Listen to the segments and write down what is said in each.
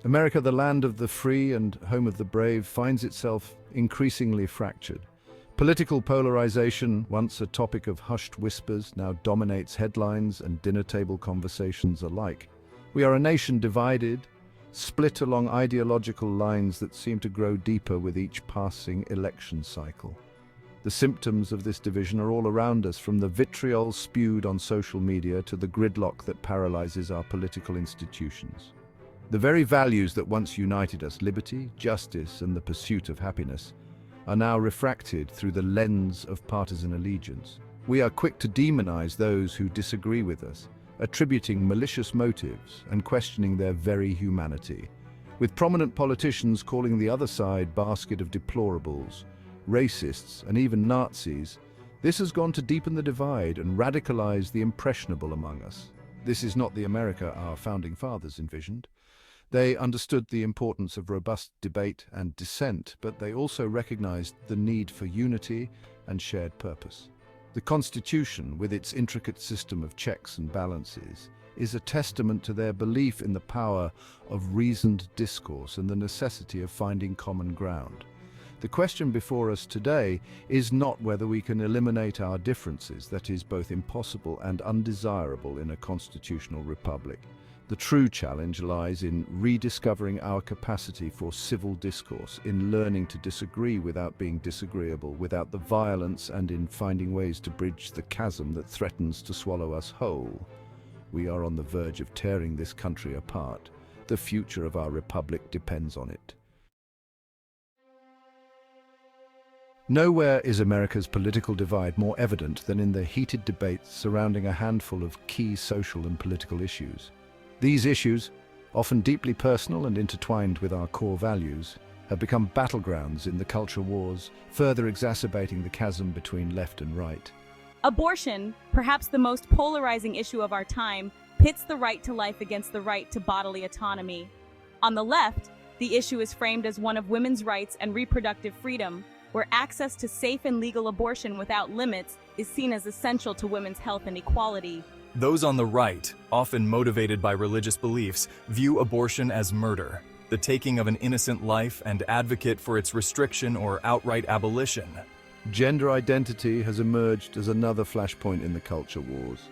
America, the land of the free and home of the brave, finds itself increasingly fractured. Political polarization, once a topic of hushed whispers, now dominates headlines and dinner-table conversations alike. We are a nation divided, split along ideological lines that seem to grow deeper with each passing election cycle. The symptoms of this division are all around us, from the vitriol spewed on social media to the gridlock that paralyzes our political institutions. The very values that once united us, liberty, justice, and the pursuit of happiness, are now refracted through the lens of partisan allegiance. We are quick to demonize those who disagree with us, attributing malicious motives and questioning their very humanity, with prominent politicians calling the other side basket of deplorables, racists, and even Nazis. This has gone to deepen the divide and radicalize the impressionable among us. This is not the America our founding fathers envisioned. They understood the importance of robust debate and dissent, but they also recognized the need for unity and shared purpose. The Constitution, with its intricate system of checks and balances, is a testament to their belief in the power of reasoned discourse and the necessity of finding common ground. The question before us today is not whether we can eliminate our differences. That is both impossible and undesirable in a constitutional republic. The true challenge lies in rediscovering our capacity for civil discourse, in learning to disagree without being disagreeable, without the violence, and in finding ways to bridge the chasm that threatens to swallow us whole. We are on the verge of tearing this country apart. The future of our republic depends on it. Nowhere is America's political divide more evident than in the heated debates surrounding a handful of key social and political issues. These issues, often deeply personal and intertwined with our core values, have become battlegrounds in the culture wars, further exacerbating the chasm between left and right. Abortion, perhaps the most polarizing issue of our time, pits the right to life against the right to bodily autonomy. On the left, the issue is framed as one of women's rights and reproductive freedom, where access to safe and legal abortion without limits is seen as essential to women's health and equality. Those on the right, often motivated by religious beliefs, view abortion as murder, the taking of an innocent life, and advocate for its restriction or outright abolition. Gender identity has emerged as another flashpoint in the culture wars.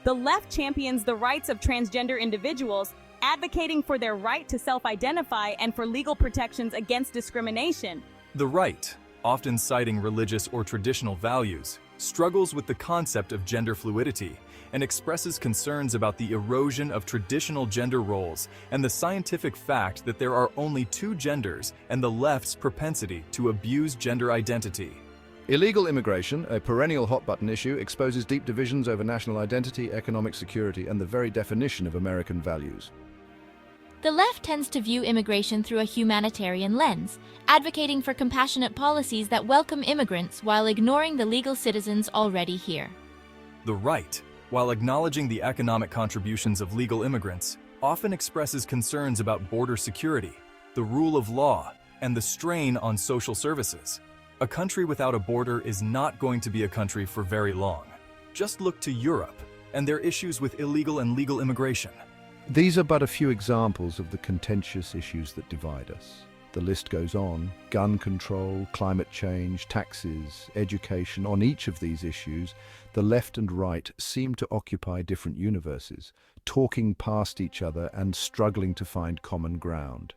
The left champions the rights of transgender individuals, advocating for their right to self-identify and for legal protections against discrimination. The right, often citing religious or traditional values, struggles with the concept of gender fluidity and expresses concerns about the erosion of traditional gender roles and the scientific fact that there are only two genders and the left's propensity to abuse gender identity. Illegal immigration, a perennial hot-button issue, exposes deep divisions over national identity, economic security, and the very definition of American values. The left tends to view immigration through a humanitarian lens, advocating for compassionate policies that welcome immigrants while ignoring the legal citizens already here. The right, while acknowledging the economic contributions of legal immigrants, often expresses concerns about border security, the rule of law, and the strain on social services. A country without a border is not going to be a country for very long. Just look to Europe and their issues with illegal and legal immigration. These are but a few examples of the contentious issues that divide us. The list goes on: gun control, climate change, taxes, education. On each of these issues, the left and right seem to occupy different universes, talking past each other and struggling to find common ground.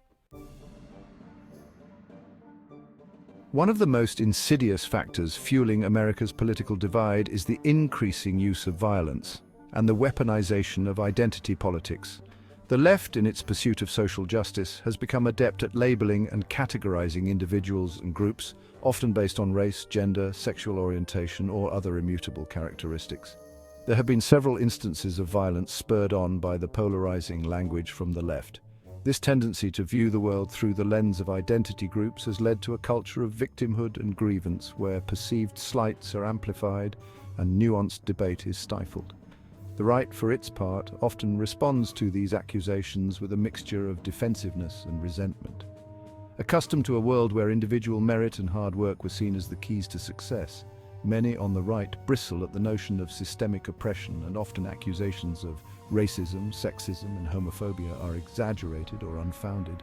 One of the most insidious factors fueling America's political divide is the increasing use of violence and the weaponization of identity politics. The left, in its pursuit of social justice, has become adept at labeling and categorizing individuals and groups, often based on race, gender, sexual orientation, or other immutable characteristics. There have been several instances of violence spurred on by the polarizing language from the left. This tendency to view the world through the lens of identity groups has led to a culture of victimhood and grievance, where perceived slights are amplified and nuanced debate is stifled. The right, for its part, often responds to these accusations with a mixture of defensiveness and resentment. Accustomed to a world where individual merit and hard work were seen as the keys to success, Many on the right bristle at the notion of systemic oppression, and often accusations of racism, sexism, and homophobia are exaggerated or unfounded.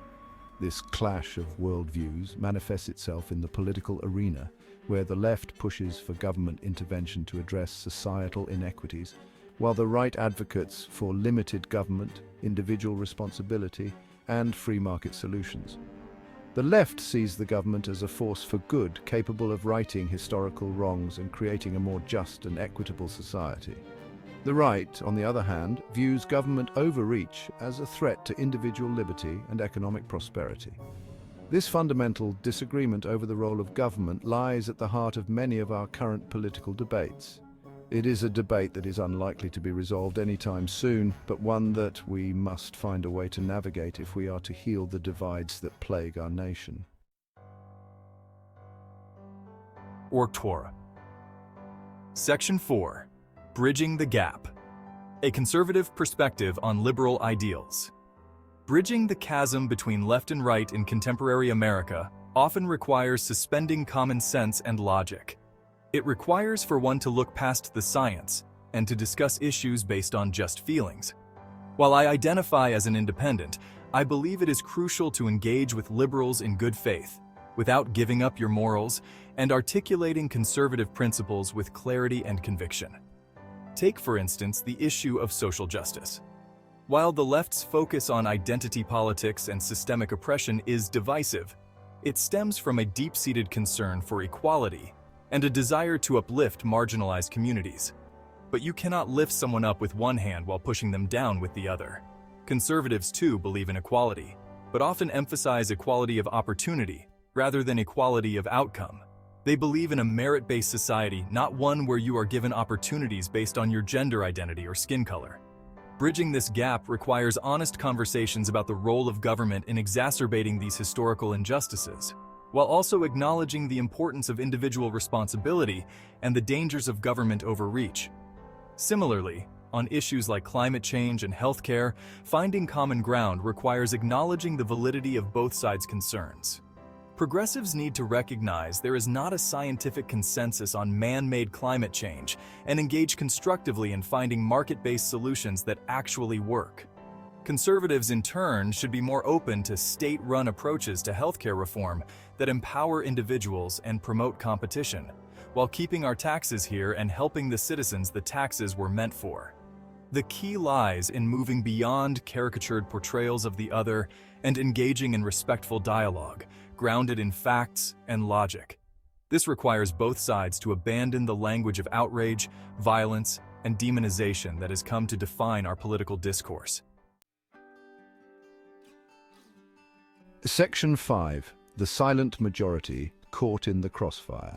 This clash of worldviews manifests itself in the political arena, where the left pushes for government intervention to address societal inequities, while the right advocates for limited government, individual responsibility, and free market solutions. The left sees the government as a force for good, capable of righting historical wrongs and creating a more just and equitable society. The right, on the other hand, views government overreach as a threat to individual liberty and economic prosperity. This fundamental disagreement over the role of government lies at the heart of many of our current political debates. It is a debate that is unlikely to be resolved anytime soon, but one that we must find a way to navigate if we are to heal the divides that plague our nation. Org. Section 4. Bridging the Gap. A conservative perspective on liberal ideals. Bridging the chasm between left and right in contemporary America often requires suspending common sense and logic. It requires for one to look past the science and to discuss issues based on just feelings. While I identify as an independent, I believe it is crucial to engage with liberals in good faith, without giving up your morals, and articulating conservative principles with clarity and conviction. Take, for instance, the issue of social justice. While the left's focus on identity politics and systemic oppression is divisive, it stems from a deep-seated concern for equality and a desire to uplift marginalized communities. But you cannot lift someone up with one hand while pushing them down with the other. Conservatives, too, believe in equality, but often emphasize equality of opportunity rather than equality of outcome. They believe in a merit-based society, not one where you are given opportunities based on your gender identity or skin color. Bridging this gap requires honest conversations about the role of government in exacerbating these historical injustices, while also acknowledging the importance of individual responsibility and the dangers of government overreach. Similarly, on issues like climate change and healthcare, finding common ground requires acknowledging the validity of both sides' concerns. Progressives need to recognize there is not a scientific consensus on man-made climate change and engage constructively in finding market-based solutions that actually work. Conservatives, in turn, should be more open to state-run approaches to healthcare reform that empower individuals and promote competition, while keeping our taxes here and helping the citizens the taxes were meant for. The key lies in moving beyond caricatured portrayals of the other and engaging in respectful dialogue, grounded in facts and logic. This requires both sides to abandon the language of outrage, violence, and demonization that has come to define our political discourse. Section 5. The silent majority caught in the crossfire.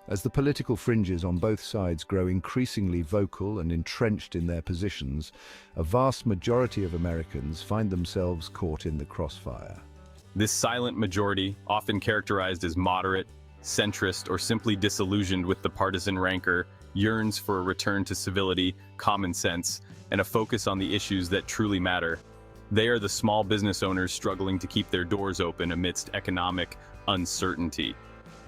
As the political fringes on both sides grow increasingly vocal and entrenched in their positions, a vast majority of Americans find themselves caught in the crossfire. This silent majority, often characterized as moderate, centrist, or simply disillusioned with the partisan rancor, yearns for a return to civility, common sense, and a focus on the issues that truly matter. They are the small business owners struggling to keep their doors open amidst economic uncertainty.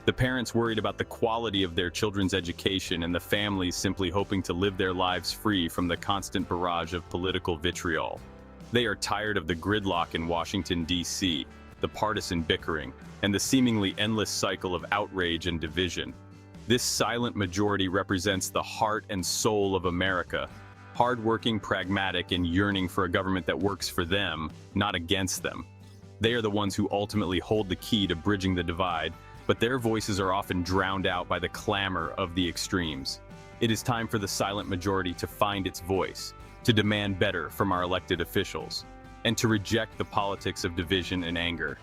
The parents worried about the quality of their children's education, and the families simply hoping to live their lives free from the constant barrage of political vitriol. They are tired of the gridlock in Washington, D.C., the partisan bickering, and the seemingly endless cycle of outrage and division. This silent majority represents the heart and soul of America, hardworking, pragmatic, and yearning for a government that works for them, not against them. They are the ones who ultimately hold the key to bridging the divide, but their voices are often drowned out by the clamor of the extremes. It is time for the silent majority to find its voice, to demand better from our elected officials, and to reject the politics of division and anger.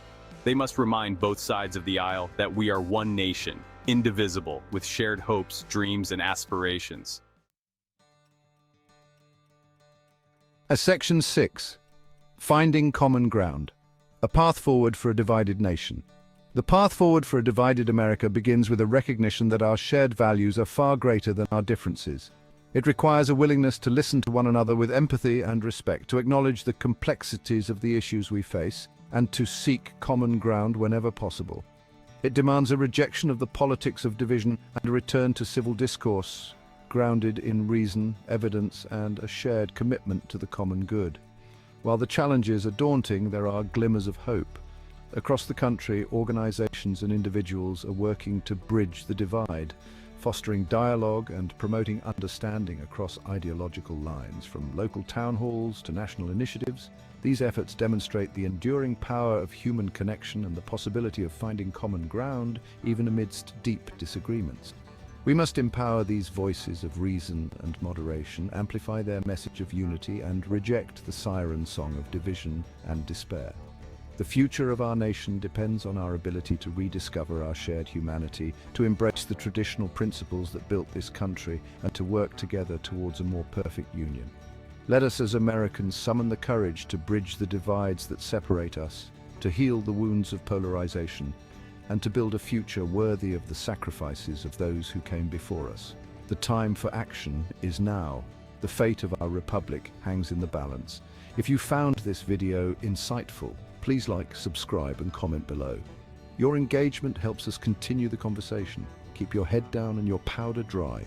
They must remind both sides of the aisle that we are one nation, indivisible, with shared hopes, dreams, and aspirations. Section 6. Finding common ground. A path forward for a divided nation. The path forward for a divided America begins with a recognition that our shared values are far greater than our differences. It requires a willingness to listen to one another with empathy and respect, to acknowledge the complexities of the issues we face, and to seek common ground whenever possible. It demands a rejection of the politics of division and a return to civil discourse, grounded in reason, evidence, and a shared commitment to the common good. While the challenges are daunting, there are glimmers of hope. Across the country, organizations and individuals are working to bridge the divide, fostering dialogue and promoting understanding across ideological lines, from local town halls to national initiatives. These efforts demonstrate the enduring power of human connection and the possibility of finding common ground, even amidst deep disagreements. We must empower these voices of reason and moderation, amplify their message of unity, and reject the siren song of division and despair. The future of our nation depends on our ability to rediscover our shared humanity, to embrace the traditional principles that built this country, and to work together towards a more perfect union. Let us as Americans summon the courage to bridge the divides that separate us, to heal the wounds of polarization, and to build a future worthy of the sacrifices of those who came before us. The time for action is now. The fate of our republic hangs in the balance. If you found this video insightful, please like, subscribe, and comment below. Your engagement helps us continue the conversation. Keep your head down and your powder dry.